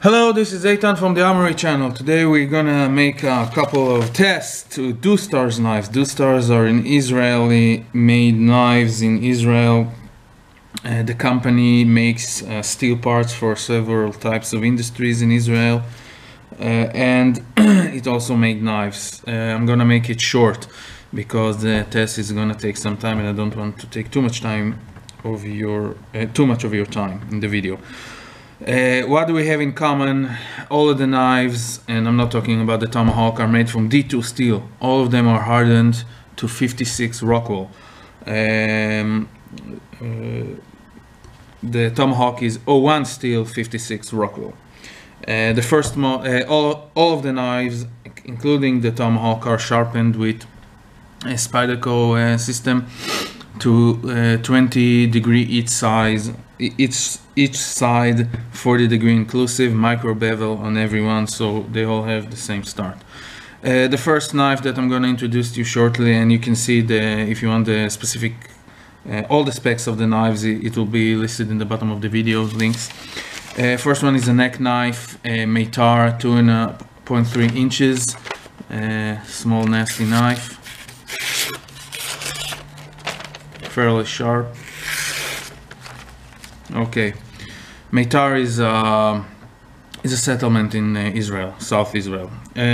Hello, this is Eitan from the Armory channel. Today we're gonna make a couple of tests to Dustars knives. Dustars are an Israeli made knives in Israel. The company makes steel parts for several types of industries in Israel, and it also makes knives. I'm gonna make it short because the test is gonna take some time and I don't want to take too much time of your time in the video. What do we have in common? All of the knives, and I'm not talking about the Tomahawk, are made from D2 steel. All of them are hardened to 56 Rockwell. The Tomahawk is 01 steel, 56 Rockwell. All of the knives, including the Tomahawk, are sharpened with a Spyderco system to 20 degree each side, 40 degree inclusive, micro bevel on every one, so they all have the same start. The first knife that I'm going to introduce to you shortly, and you can see if you want the specific all the specs of the knives, it will be listed in the bottom of the video links. First one is a neck knife, a Meitar 2.3 inches, small nasty knife, fairly sharp. Okay, Meitar is a settlement in Israel, South Israel.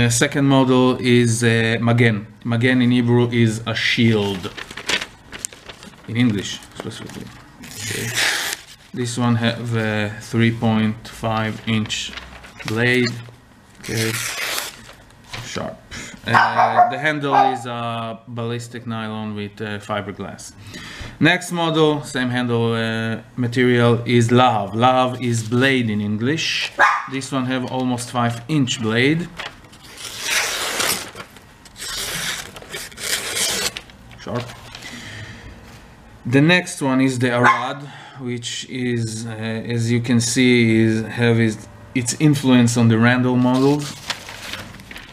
Second model is Magen. Magen in Hebrew is a shield. In English, specifically. Okay. This one have a 3.5 inch blade. Okay, sharp. The handle is a ballistic nylon with fiberglass. Next model, same handle material, is Lahav. Lahav is blade in English. This one have almost 5-inch blade. Sharp. The next one is the Arad, which is, as you can see, its influence on the Randall models.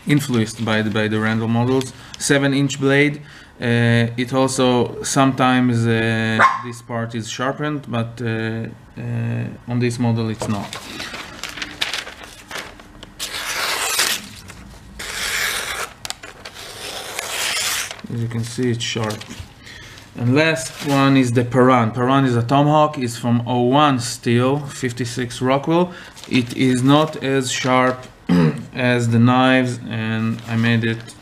Influenced by the Randall models. 7-inch blade. It also sometimes this part is sharpened, but on this model it's not. As you can see, it's sharp. And last one is the Paran. Paran is a Tomahawk. It's from 01 steel, 56 Rockwell. It is not as sharp as the knives, and I made it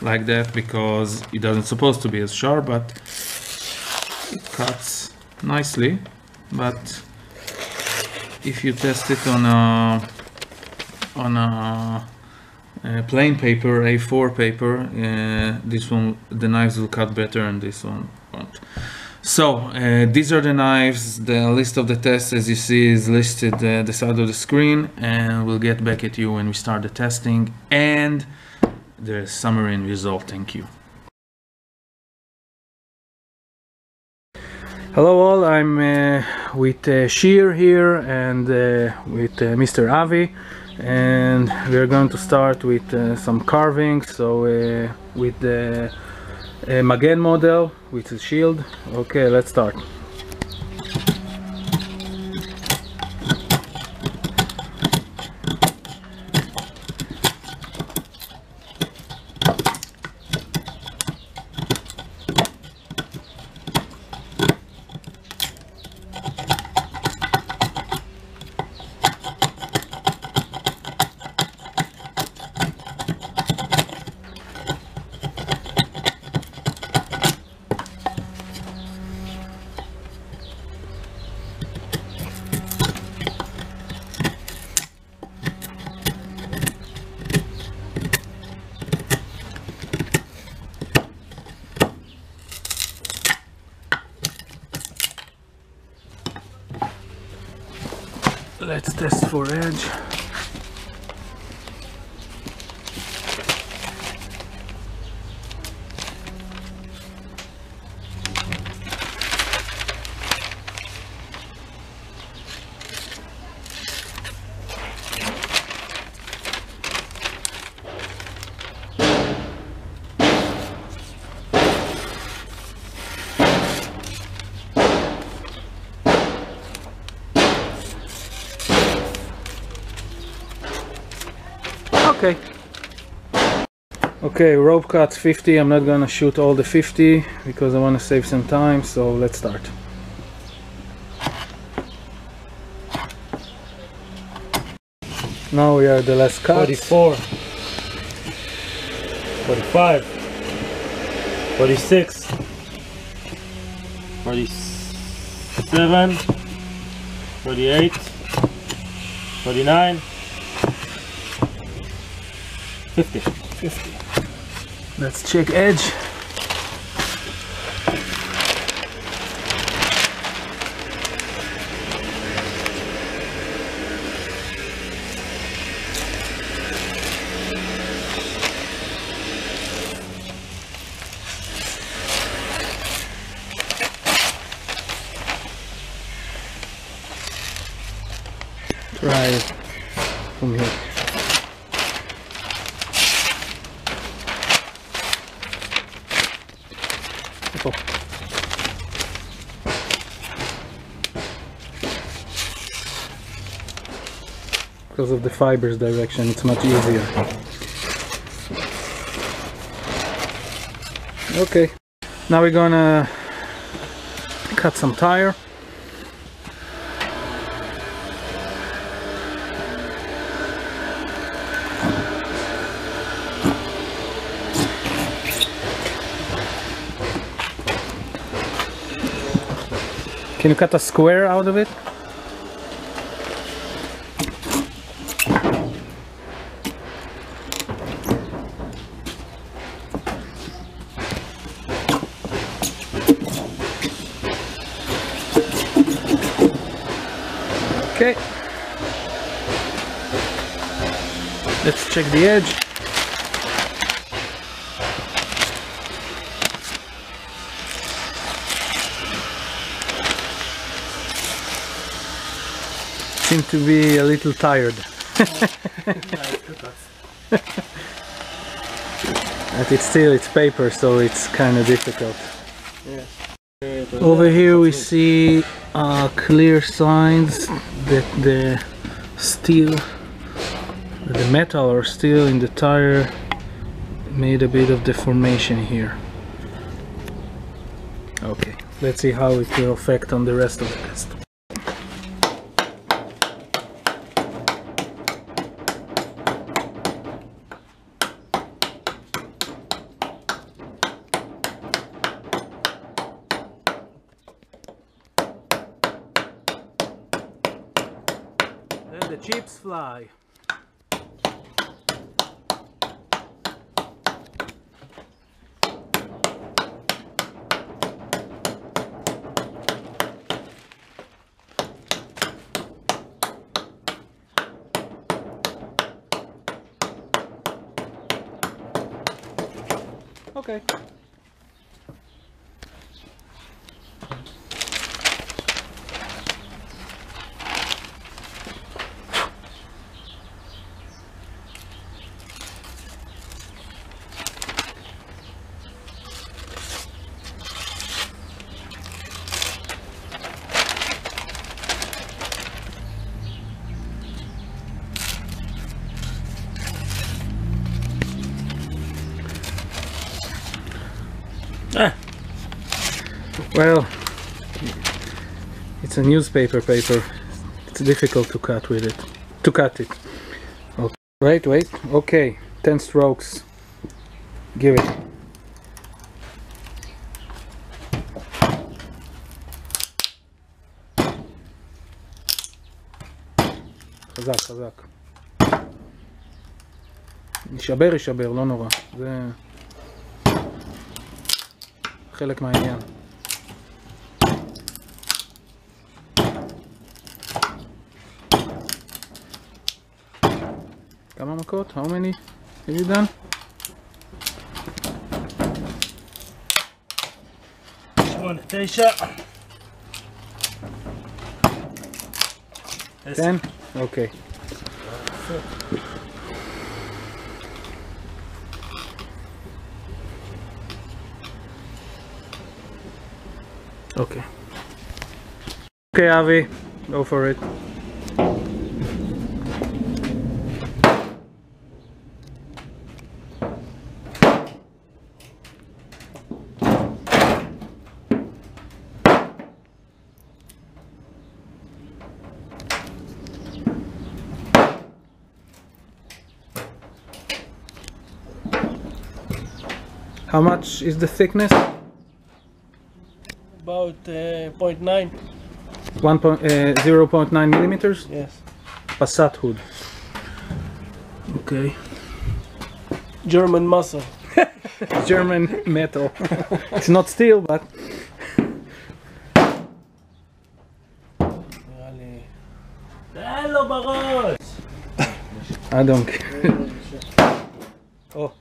like that because it doesn't supposed to be as sharp, but it cuts nicely. But if you test it on a plain paper, A4 paper, the knives will cut better and this one won't. So these are the knives. The list of the tests, as you see, is listed at the side of the screen, and we'll get back at you when we start the testing and the summary and result. Thank you. Hello all, I'm with Shir here and with Mr. Avi, and we're going to start with some carving. So with the Magen model, which is shield. Okay, let's start. Let's test for edge. Okay. Okay, rope cut 50. I'm not gonna shoot all the 50 because I want to save some time, so let's start. Now we are at the last cut. 44, 45, 46, 47, 48, 49, 50. 50. Let's check edge. Try from here. Oh. Because of the fibers direction, it's much easier. Okay, now we're gonna cut some tire. Can you cut a square out of it? Okay. Let's check the edge. Seem to be a little tired. But it's paper, so it's kind of difficult. Yeah. Over here we see clear signs that the steel, the metal or steel in the tire made a bit of deformation here. Okay, let's see how it will affect on the rest of the test. Then the chips fly. Okay. Well, it's a newspaper paper. It's difficult to cut with it. To cut it. Okay. Wait. Okay, 10 strokes. Give it. חזק. יישבר, לא נורא. זה חלק מהעניין. כמה מכות? How many have you done? 8, 9. 10? Okay. Okay. Okay, Avi, go for it. How much is the thickness? About 0.9. 0.9 millimeters. Yes. Passat hood. Okay. German muscle. German metal. It's not steel, but Hello, בראש! I don't care. Oh.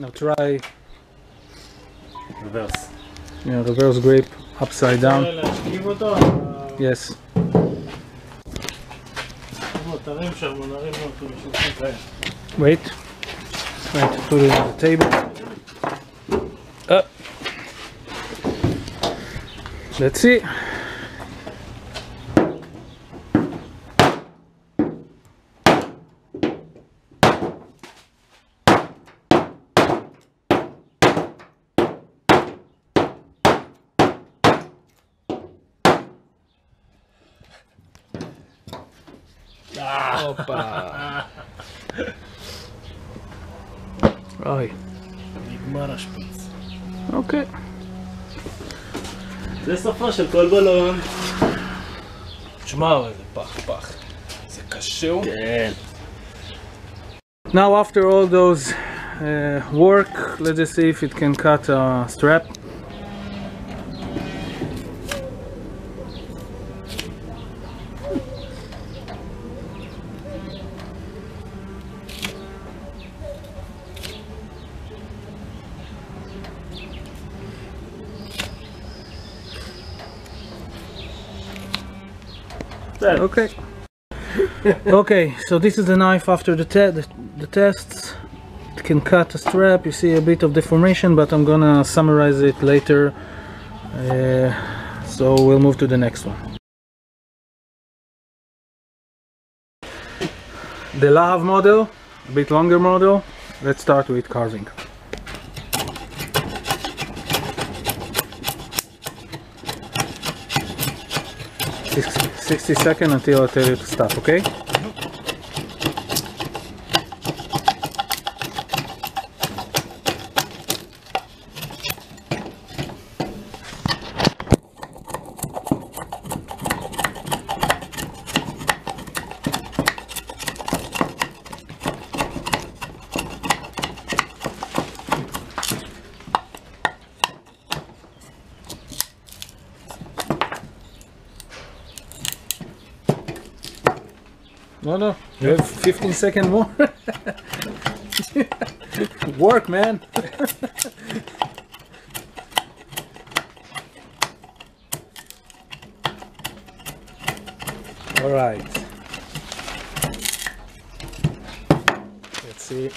Now try reverse. reverse grip upside down. להשכיב אותו? Yes. תרים שם, נרים אותו בשולחן כאלה. Wait. Try to put it on the table. Let's see. Opa. Right. נגמר השפיץ. Okay. זה סופה של כל בלון. תשמע, איזה פח. זה קשור. כן. Now after all those work, let's just see if it can cut a strap. Okay. Okay, so this is the knife after the tests. It can cut a strap. You see a bit of deformation, but I'm gonna summarize it later. So we'll move to the next one. The Lahav model, a bit longer model. Let's start with carving. 60 seconds until I tell you to stop, okay? No, you have 15 seconds more. Work, man. All right. Let's see.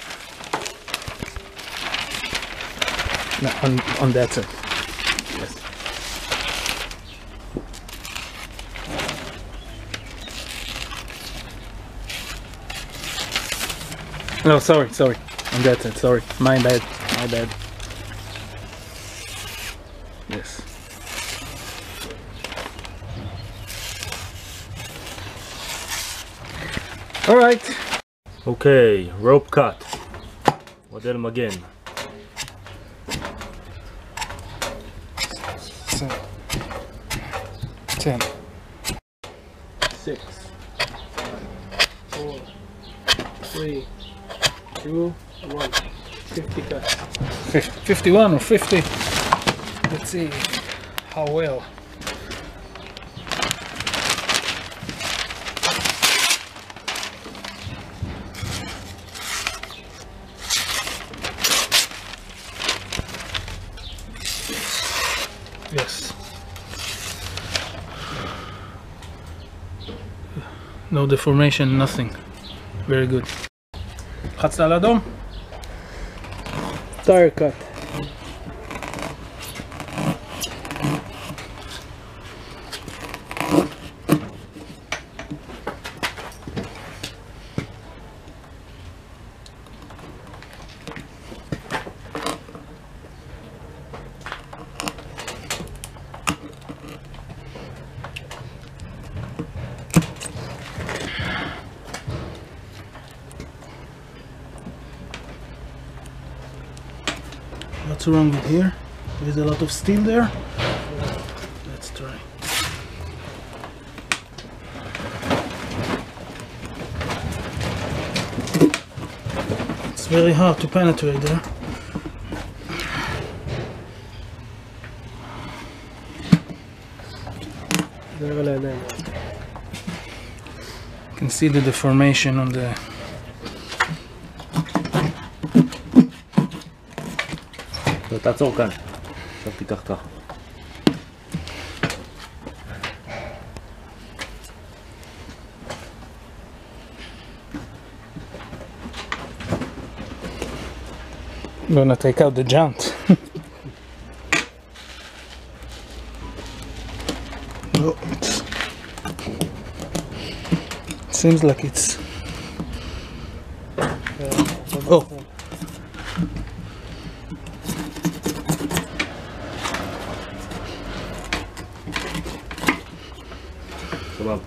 No, on that side. Yes. No, sorry. On that side, sorry. My bad. Yes. Alright. אוקיי, rope cut. מודל מגן. 10, 6, 4, 3, 2, 1. 50 cut. 51 or 50. Let's see how well. Yes. No deformation, nothing. Very good. לחצת על אדום? Tire cut. What's wrong with here? There's a lot of steel there. Let's try. It's very hard to penetrate there. You can see the deformation on the תעצור כאן, עכשיו תיקח ככה. I'm gonna take out the jump. Oh, it seems like it's... Oh! סבב.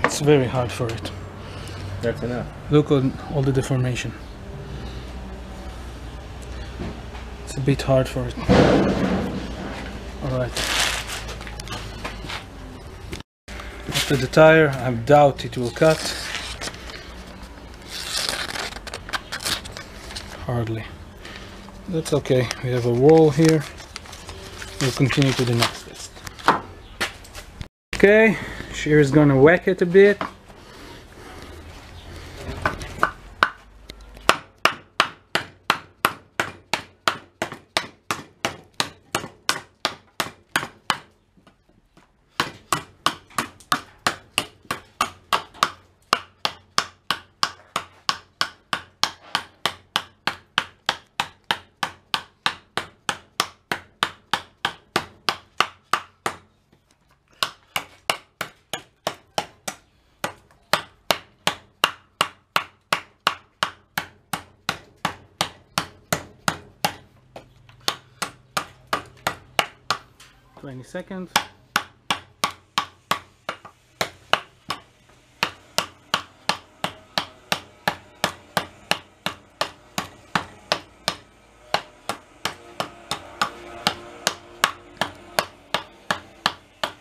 It's very hard for it. That's enough. Look at all the deformation. It's a bit hard for it. Alright. After the tire, I doubt it will cut. Hardly. That's okay. We have a wall here. We'll continue to the next test. Okay, Shir is gonna whack it a bit. Twenty seconds.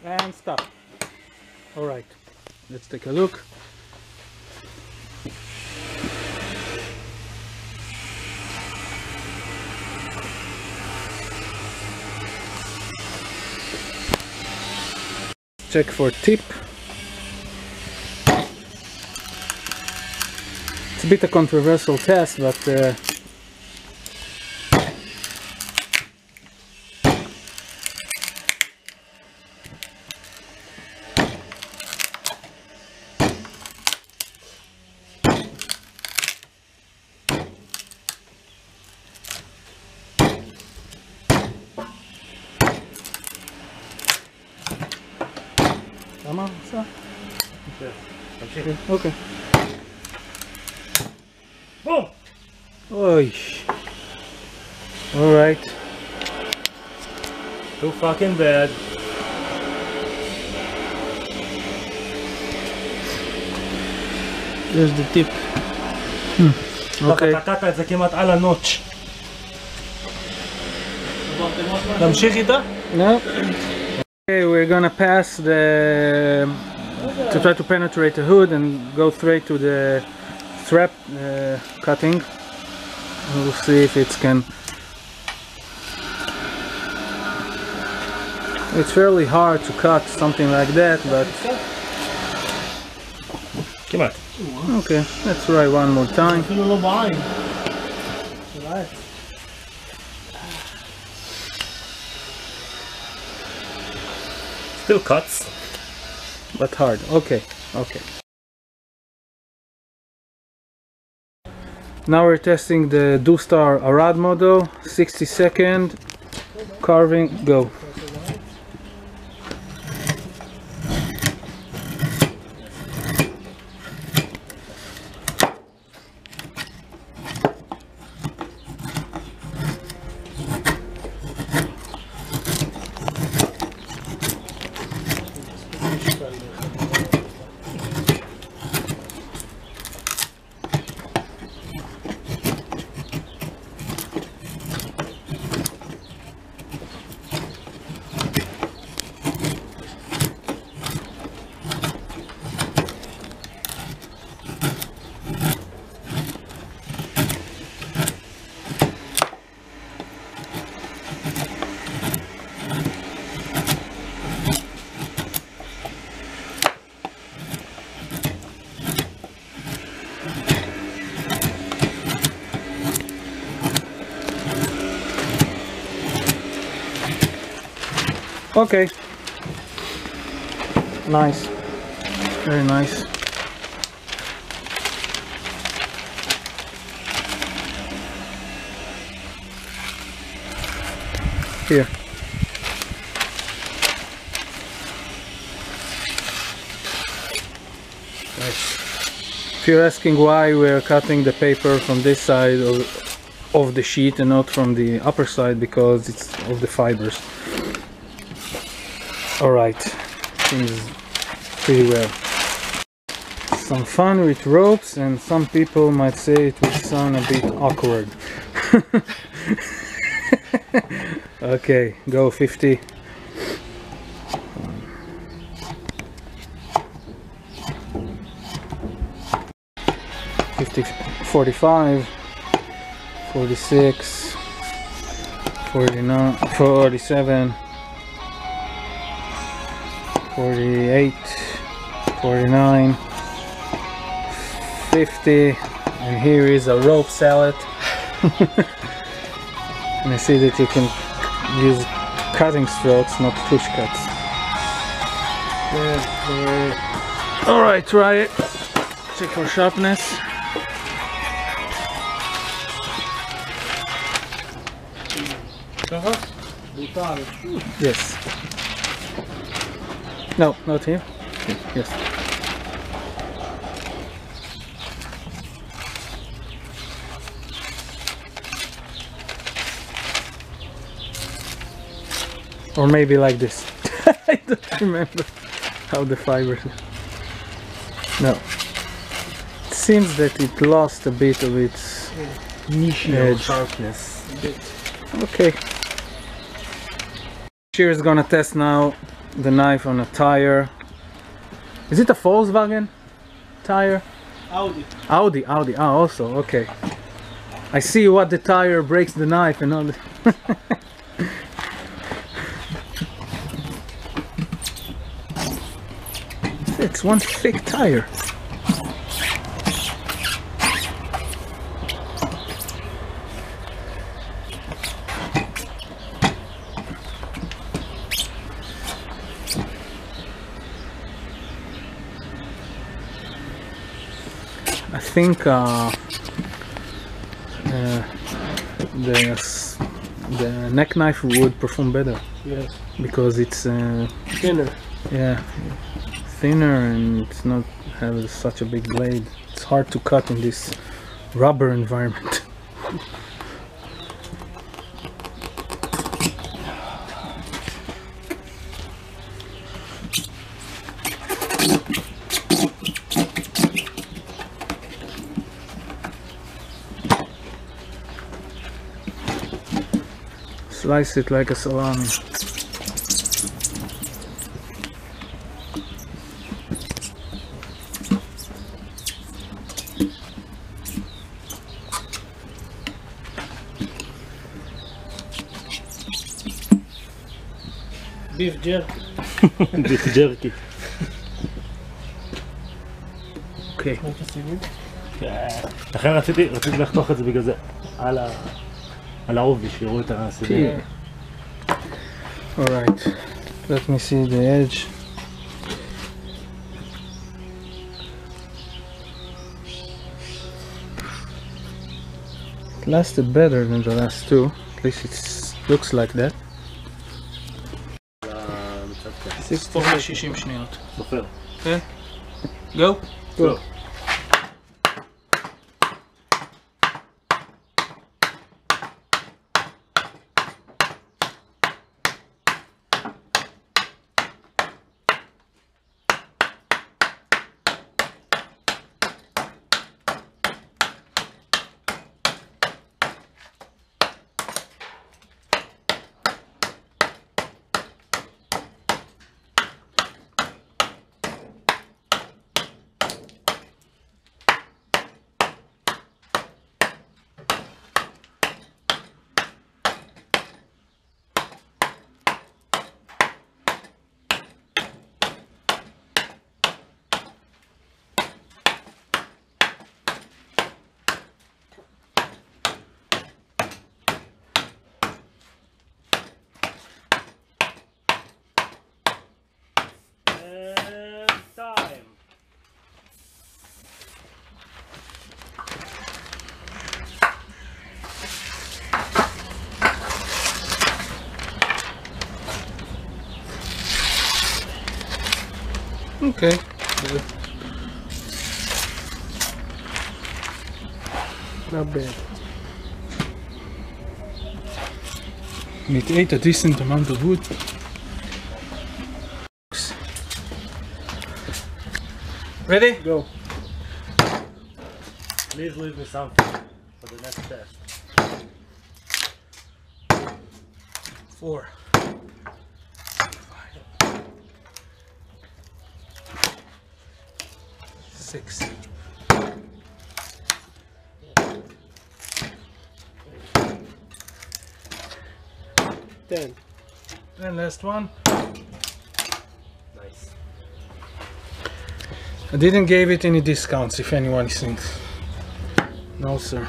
And stop. All right, let's take a look. Check for tip. It's a bit a controversial test, but למה? עושה? אוקיי. בום! אוי. Alright. Too fucking bad. There's the tip. אוקיי. תקעת את זה כמעט על הנוטש. נמשיך איתה? No. Okay, we're gonna pass to try to penetrate the hood and go straight to the strap cutting. We'll see if it can. It's fairly hard to cut something like that, but כמעט. okay, let's try one more time. אפילו לא בעין. Still cuts. But hard. Okay, okay. Now we're testing the DoStar Arad model. 60-second carving. Go. Okay. Nice. Very nice. Here. If you're asking why we're cutting the paper from this side of the sheet and not from the upper side, because it's of the fibers. Alright, seems pretty well. Some fun with ropes, and some people might say it will sound a bit awkward. Okay, go 50. 45, 46, 49, 47, 48, 49, 50, and here is a rope salad. And I see that you can use cutting strokes, not push cuts. Alright, try it. Check for sharpness. Yes. No, not here. Yes. Or maybe like this. I don't remember how the fibers. No. It seems that it lost a bit of its edge. Sharpness. Okay. Shear is gonna test now the knife on a tire. Is it a Volkswagen tire? Audi. Audi. Ah, also, okay. I see what the tire breaks the knife and all the It's one thick tire. I think the neck knife would perform better. Yes. Because it's Thinner. yeah, thinner, and it's not have such a big blade. It's hard to cut in this rubber environment. Slice it like a salami. Beef jerky. Beef jerky. Okay. לכן רציתי לחתוך את זה בגלל זה על העובי, שיראו את הסיבים. Alright, let me see the edge. It lasted better than the last two, at least it looks like that. 60 שניות. סופר. Okay, go. Go. Okay. Good. Not bad. It ate a decent amount of wood. Ready? Go. Please leave me something for the next test. 4, 5, 6. 10. And last one. Nice. I didn't give it any discounts if anyone thinks. No, sir.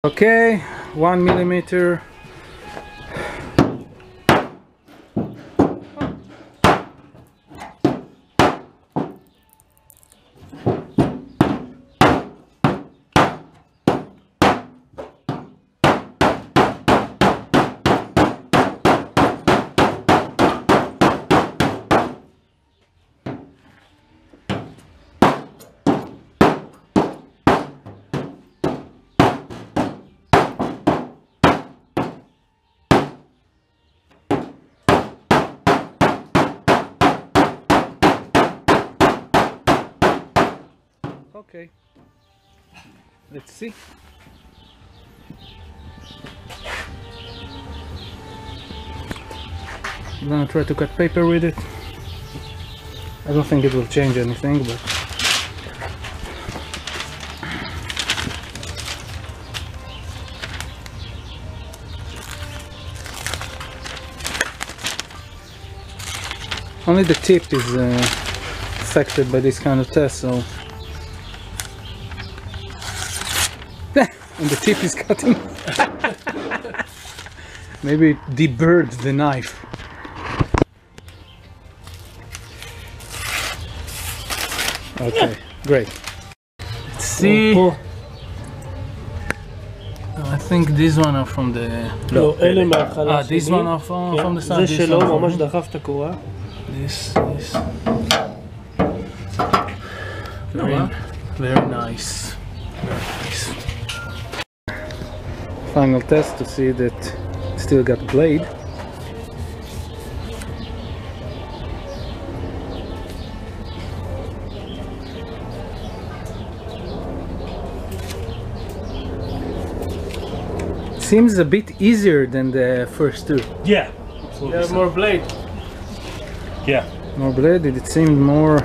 Okay, 1 millimeter. Okay, let's see. I'm gonna try to cut paper with it. I don't think it will change anything, but only the tip is affected by this kind of test, so and the tip is cutting. Maybe it deburred the knife. Okay, great. Let's see. I think these one are from the... לא, אלה מההתחלה this one are from the side. זה שלו, ממש דחף את הקורה. This. Very nice. Very nice. Final test to see that it still got blade. Seems a bit easier than the first two. Yeah. Yeah, more blade. Yeah. More blade, it seemed more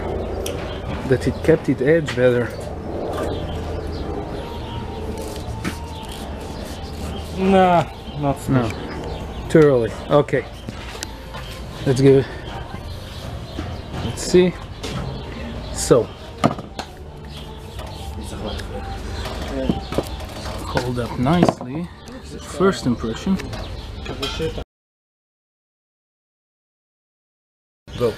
that it kept its edge better. Nah, not No, too early. Okay, let's give it. Let's see. So, hold up nicely. First impression. Go.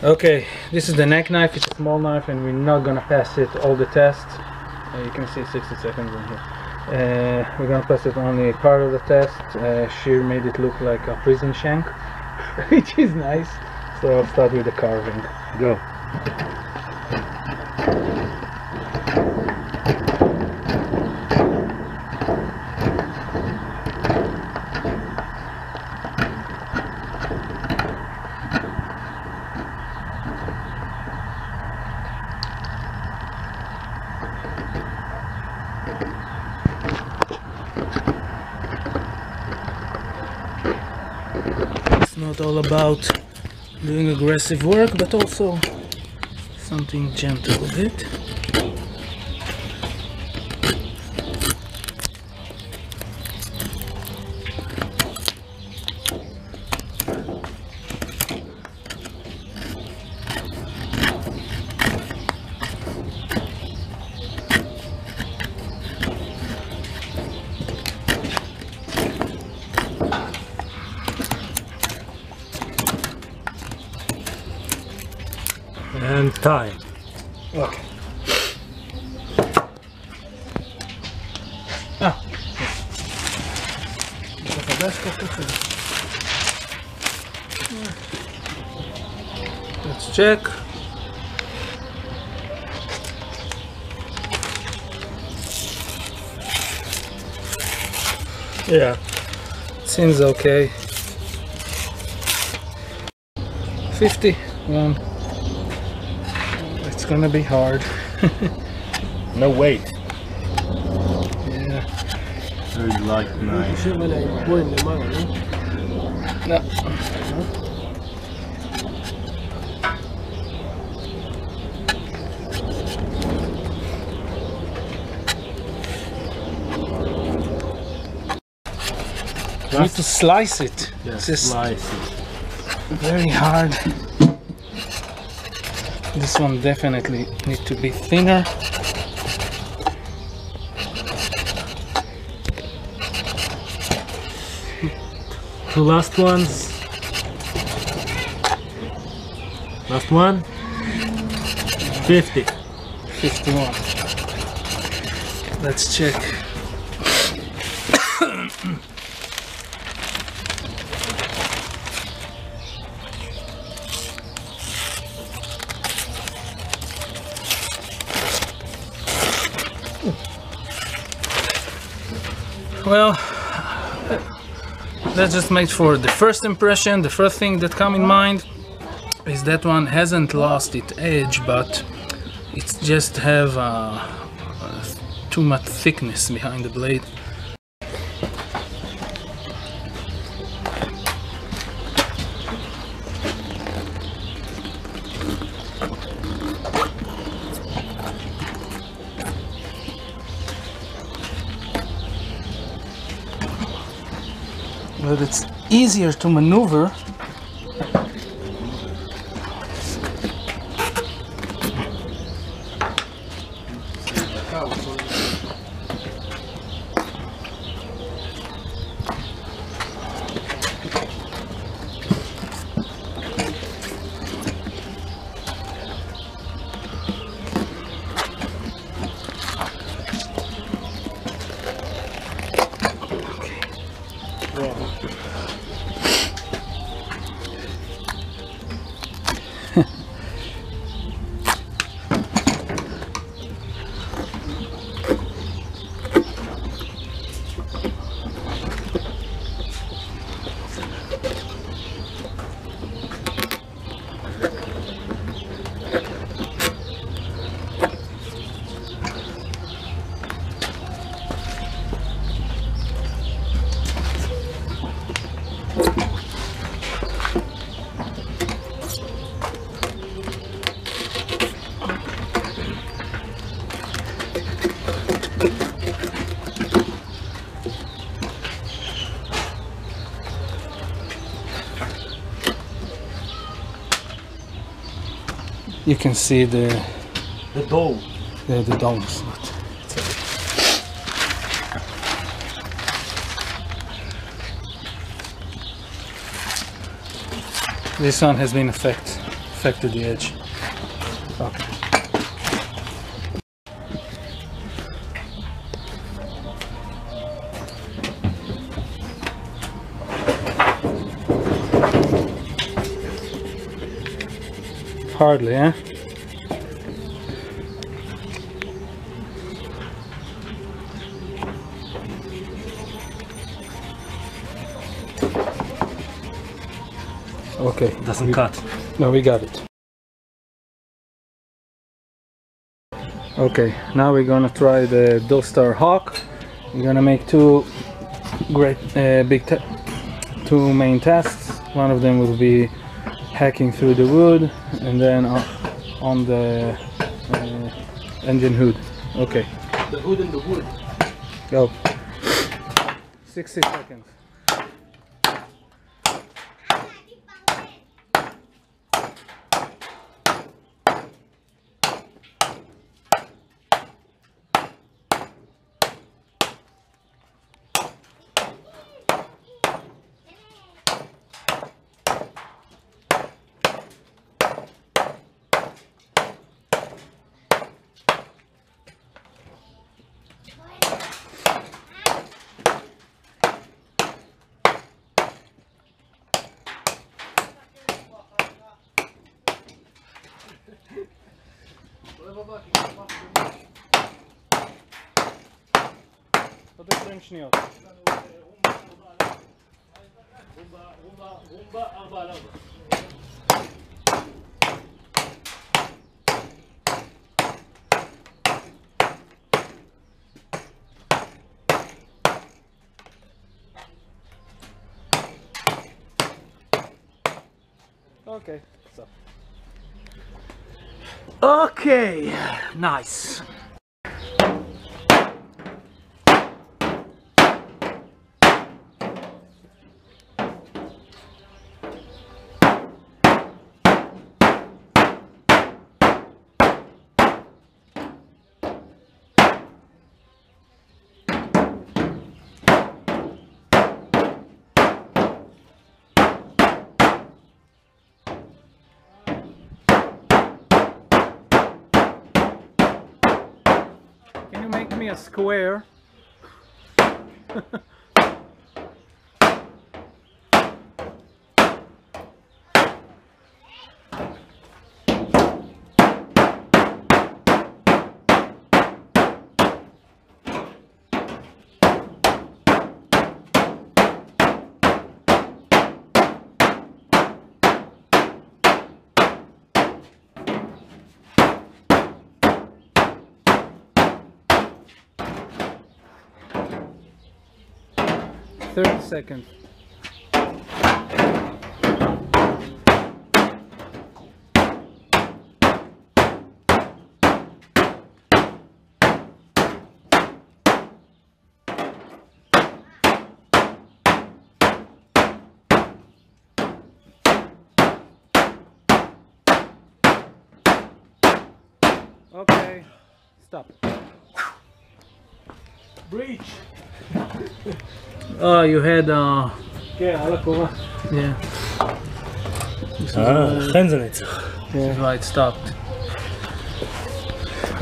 Okay, this is the neck knife. It's a small knife, and we're not gonna pass it all the test. You can see 60 seconds in here. We're gonna pass it only part of the test. Shear made it look like a prison shank, which is nice. So I'll start with the carving. Go. It's not all about doing aggressive work, but also something gentle with it. And time. Okay. Ah. Let's check. Yeah, seems okay. 51. It's gonna be hard. No weight. Yeah. Very light knife. יושב עליי עם הבוים למעלה, לא? No. You need to slice it. Yeah, It's just slice it. very hard. This one definitely needs to be thinner. Two last ones. Last one. 50. 51. Let's check. Well, let's just make for the first impression. The first thing that come in mind is that one hasn't lost its edge, but it's just have too much thickness behind the blade. But it's easier to maneuver. You can see the dough. the domes. This one has been affected the edge. Okay. Hardly, eh? Okay. Doesn't cut. No, we got it. Okay, now we're gonna try the Dostar Hawk. We're gonna make two main tests. One of them will be hacking through the wood, and then on the engine hood. Okay. The hood and the wood. Go. 60 seconds. עוד 20 שניות. רומבה 4 על 4. Okay, so. Okay, nice. Can you make me a square? Thirty seconds. Okay, stop. Breach. Oh, you had כן, על הקורה. yeah. לכן זה נצח. Yeah, right, stopped.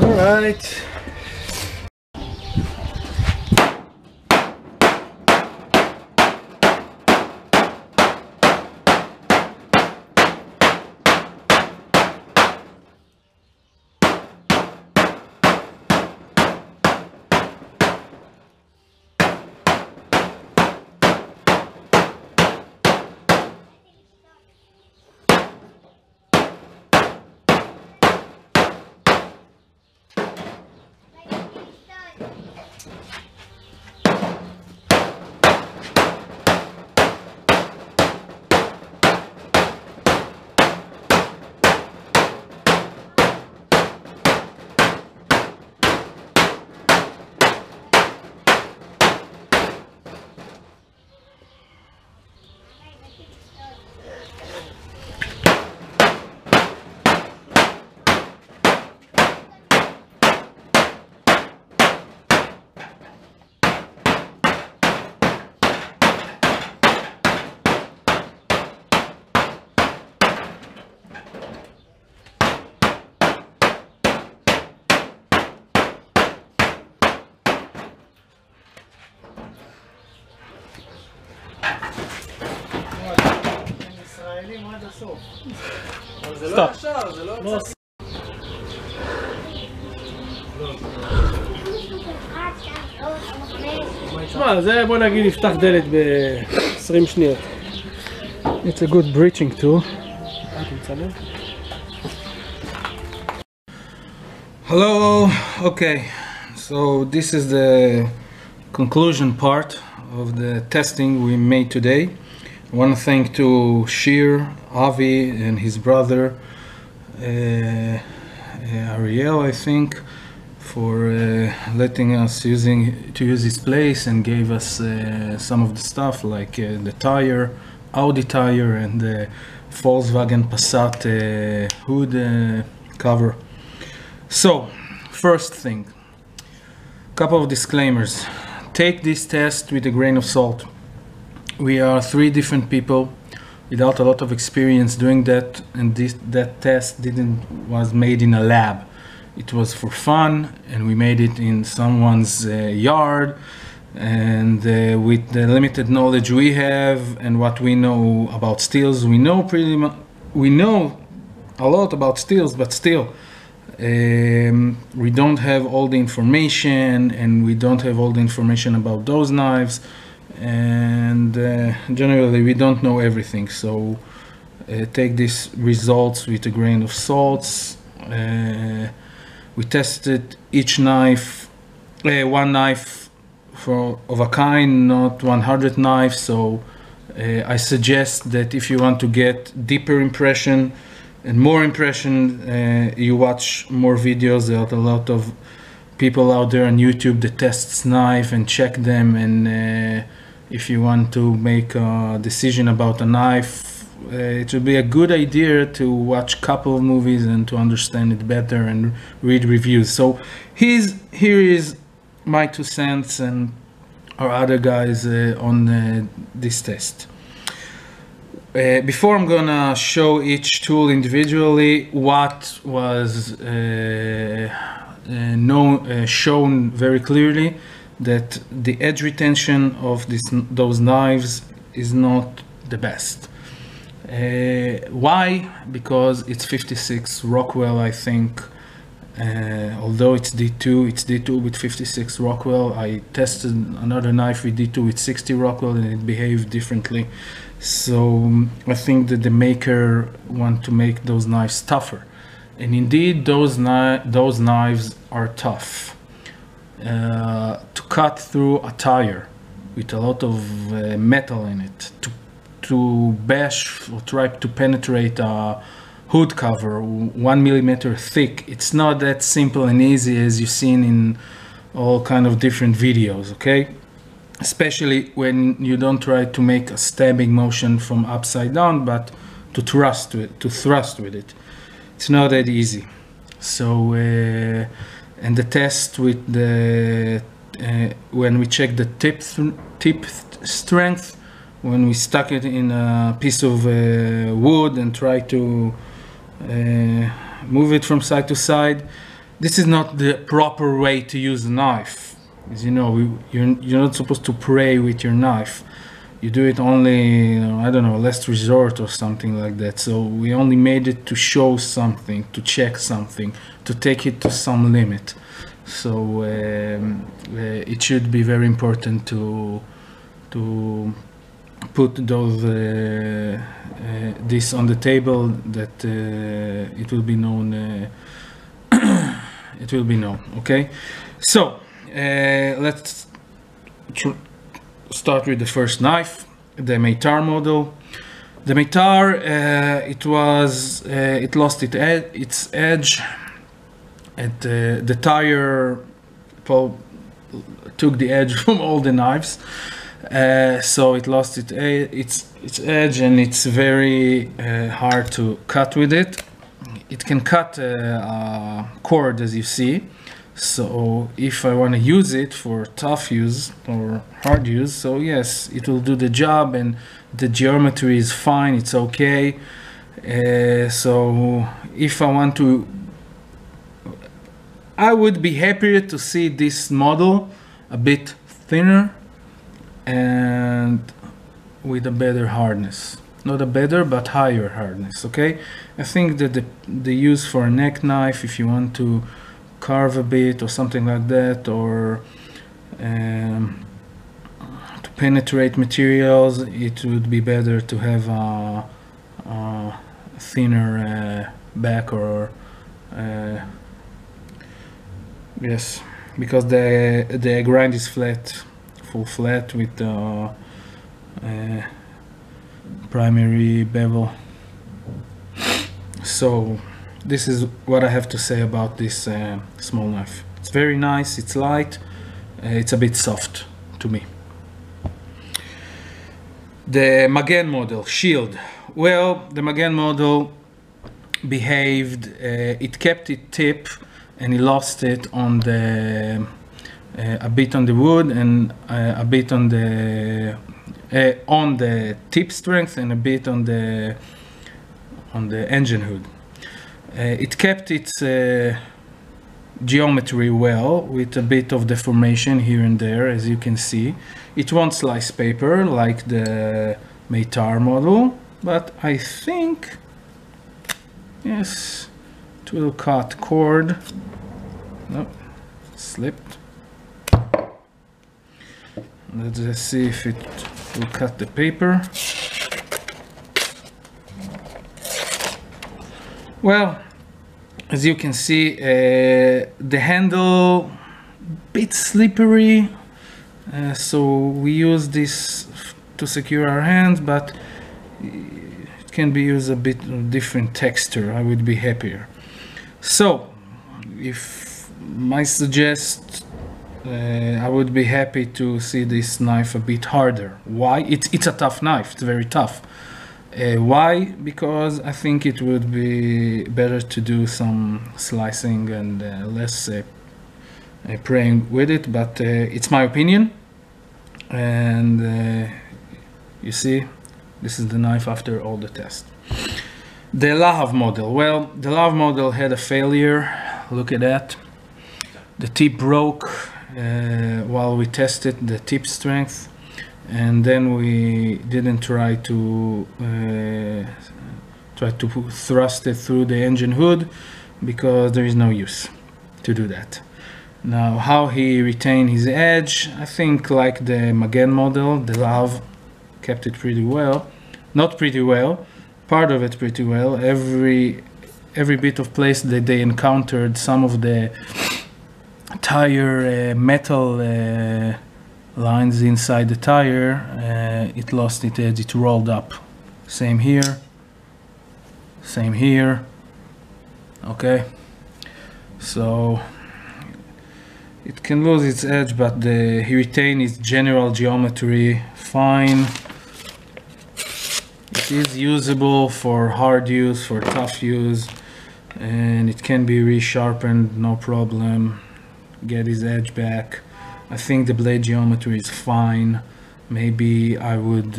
All right. Stop. תשמע, זה בוא נגיד יפתח דלת ב-20 שניות. It's a good breaching tool. Hello. Okay. So this is the conclusion part of the testing we made today. I want to thank to Shir, Avi, and his brother Ariel, I think, for letting us use his place and gave us some of the stuff like the tire, Audi tire, and the Volkswagen Passat hood cover. So, first thing, couple of disclaimers. Take this test with a grain of salt. We are 3 different people without a lot of experience doing that, and that test was made in a lab. It was for fun, and we made it in someone's yard, and with the limited knowledge we have and what we know about steels, we know a lot about steels, but still We don't have all the information, and we don't have all the information about those knives, and generally we don't know everything, so take these results with a grain of salt. We tested each knife, one knife of a kind, not 100 knives, so I suggest that if you want to get deeper impression and more impression, you watch more videos. There are a lot of people out there on YouTube that tests knife and check them, and if you want to make a decision about a knife, it would be a good idea to watch a couple of movies and to understand it better and read reviews. So here is my 2 cents and our other guys on this test. Before I'm gonna show each tool individually, what was shown very clearly, that the edge retention of those knives is not the best. Why? Because it's 56 Rockwell, I think. Although it's D2, it's D2 with 56 Rockwell. I tested another knife with D2 with 60 Rockwell, and it behaved differently. So I think that the maker want to make those knives tougher, and indeed those knives are tough. To cut through a tire with a lot of metal in it, to bash or try to penetrate a hood cover 1 millimeter thick, it's not that simple and easy as you've seen in all kind of different videos, okay? Especially when you don't try to make a stabbing motion from upside down, but to thrust with it. It's not that easy. So and the test with the when we check the tip strength, when we stuck it in a piece of wood and try to move it from side to side, this is not the proper way to use a knife. As you know, you're not supposed to pray with your knife. You do it only, I don't know, last resort or something like that. So we only made it to show something, to check something, to take it to some limit. So it should be very important to put those this on the table, that it will be known. It will be known. Okay, so let's start with the first knife, the Meitar model. The Meitar, it lost its edge. The tire took the edge from all the knives, so it lost its edge, and it's very hard to cut with it. It can cut a cord, as you see. So if I want to use it for tough use or hard use, so yes, it will do the job, and the geometry is fine, it's okay. So if I want to, I would be happier to see this model a bit thinner and with a better hardness. Not a better, but higher hardness, okay? I think that the use for a neck knife, if you want to carve a bit or something like that, or to penetrate materials, it would be better to have a thinner back, or yes, because the grind is flat, full flat with the primary bevel. So this is what I have to say about this small knife. It's very nice, it's light, it's a bit soft to me. The Magen model, Shield. Well, the Magen model behaved, it kept its tip, and it lost it on the a bit on the wood, and a bit on the tip strength, and a bit on the engine hood. It kept its geometry well, with a bit of deformation here and there, as you can see. It won't slice paper like the Meitar model, but I think, yes, it it will cut cord. Nope, slipped. Let's just see if it will cut the paper. Well, as you can see, the handle bit slippery, so we use this to secure our hands, but it can be used a bit of different texture. I would be happier. So if I suggest, I would be happy to see this knife a bit harder. Why? It's a tough knife, it's very tough. Why? Because I think it would be better to do some slicing and less praying with it, but it's my opinion. And you see, this is the knife after all the tests. The Lahav model. Well, the Lahav model had a failure. Look at that. The tip broke while we tested the tip strength. And then we didn't try to thrust it through the engine hood because there is no use to do that. Now, how he retained his edge, I think like the Magen model, the Lahav kept it pretty well. Not pretty well, part of it pretty well. Every bit of place that they encountered some of the tire metal lines inside the tire, it lost its edge, it rolled up. Same here, okay? So it can lose its edge, but he retained its general geometry fine. It is usable for hard use, for tough use, and it can be resharpened, no problem. Get his edge back. I think the blade geometry is fine. Maybe I would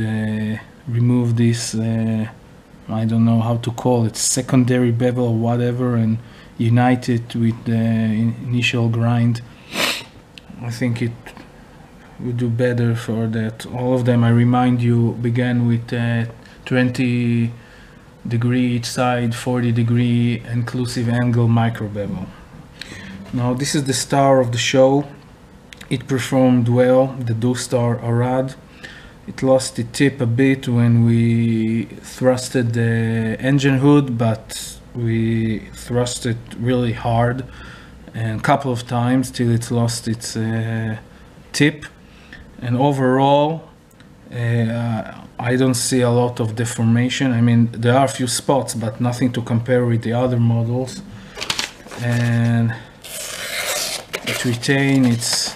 remove this, I don't know how to call it, secondary bevel or whatever, and unite it with the initial grind. I think it would do better for that. All of them, I remind you, began with 20 degree each side, 40 degree inclusive angle micro bevel. Now this is the star of the show. It performed well, the Dustar Arad. It lost the tip a bit when we thrusted the engine hood, but we thrust it really hard and a couple of times till it lost its tip. And overall, I don't see a lot of deformation. I mean, there are a few spots, but nothing to compare with the other models. And it retains its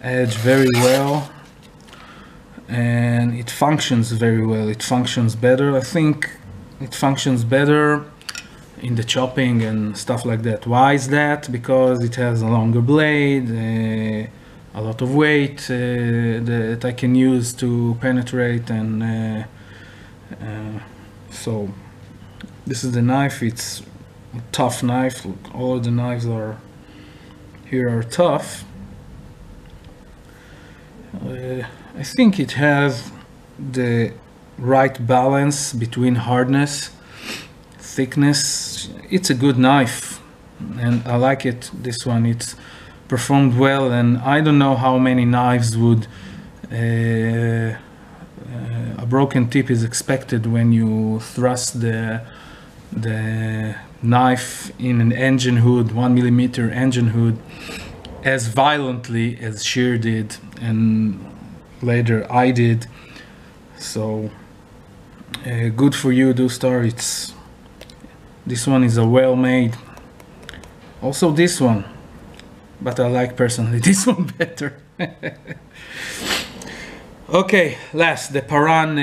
edge very well, and it functions very well. It functions better. I think it functions better in the chopping and stuff like that. Why is that? Because it has a longer blade, a lot of weight that I can use to penetrate, and so this is the knife. It's a tough knife. Look, all the knives here are tough. I think it has the right balance between hardness, thickness. It's a good knife and I like it. This one, it's performed well, and I don't know how many knives would a broken tip is expected when you thrust the knife in an engine hood, 1mm engine hood, as violently as Shear did and later I did. So good for you, Dustar. This one is a well made. Also this one, but I like personally this one better. Okay, last, the Paran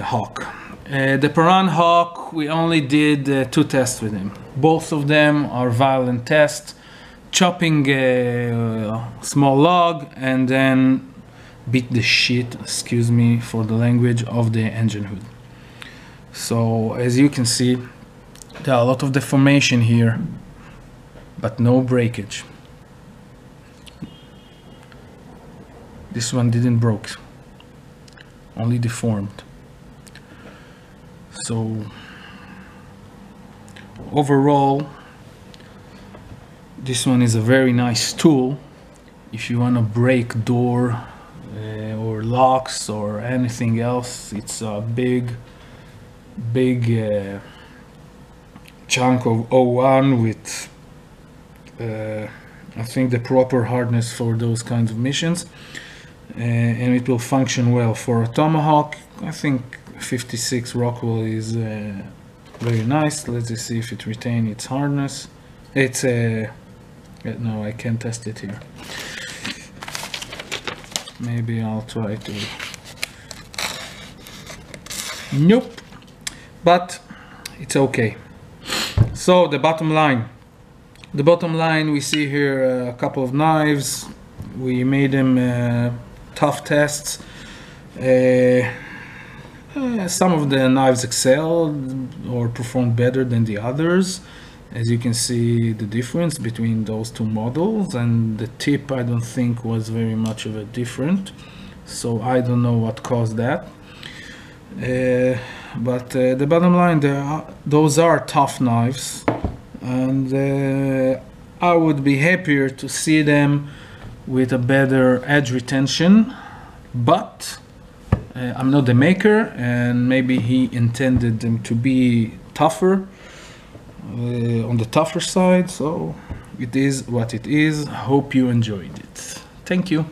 Hawk. The Paran Hawk, we only did 2 tests with him. Both of them are violent tests. Chopping a small log and then beat the shit, excuse me for the language, of the engine hood. So as you can see, there are a lot of deformation here, but no breakage. This one didn't broke, only deformed. So overall, this one is a very nice tool if you want to break door or locks or anything else. It's a big chunk of O1 with I think the proper hardness for those kinds of missions, and it will function well for a Tomahawk. I think 56 Rockwell is very nice. Let's just see if it retains its hardness. It's no, I can't test it here. Maybe I'll try to. Nope, but it's okay. So the bottom line, we see here a couple of knives. We made them tough tests. Some of the knives excelled or performed better than the others. As you can see, the difference between those two models, and the tip I don't think was very much of a different. So I don't know what caused that. But the bottom line, those are tough knives, and I would be happier to see them with a better edge retention, but I'm not the maker, and maybe he intended them to be tougher, on the tougher side, so it is what it is. Hope you enjoyed it. Thank you.